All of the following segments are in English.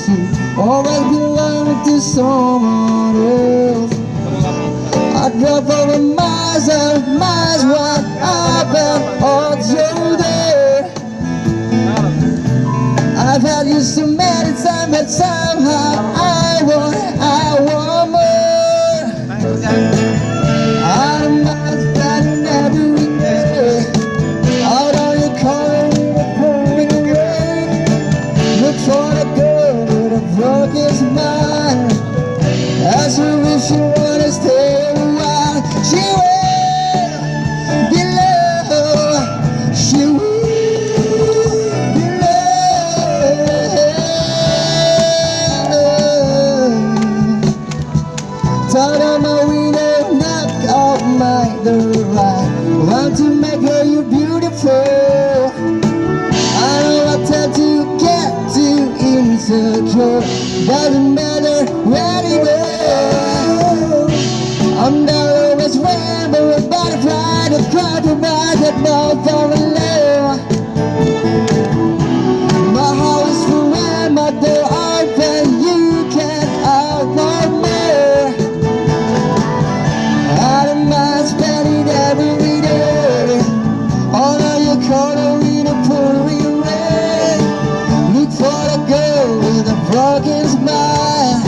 she always belonged to someone else. I drove over miles and miles while I've been on your day. I've had you so many times, but somehow I want more. I'm not spending every day out on your corner in the pouring rain. Look for the girl with a broken smile. Ask her if she wanna stay a while. She will be loved. She will be loved. Turn on my window, knock off my door. I want to make her you beautiful. I know I tend to get too insecure. Doesn't matter where you go. I'm not always rainbow, a butterfly, the compromise that don't fall in love. My heart is full and my door open. You can't out no more. I don't mind spending every day all on your corner in a pouring rain. Look for the girl with a broken smile.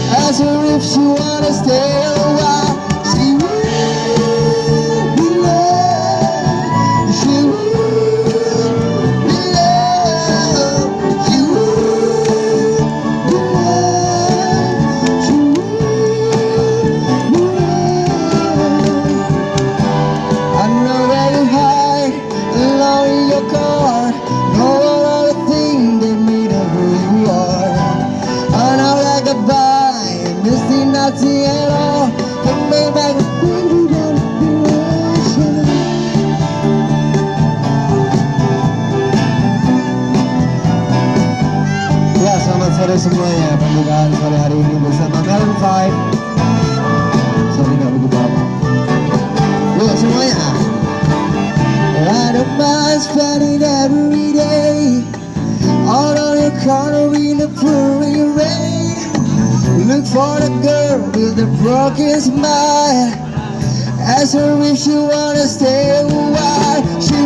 Ask her if she wanna stay a while. She will be loved. She will be loved. She will be loved. She will be loved. I know that you hide alone in your car. Know all the things that made of who you are. I know like a bite, missing nothing at all. Coming back with baby down the ocean. Ya, selamat sore semuanya. Pembukaan sore hari ini bersama Melon 5. Sorry nggak begitu apa. Yuk semuanya. I don't mind spending every day all on your corner in the pouring rain. Look for the girl with the broken smile. Ask her if she wanna stay a while. She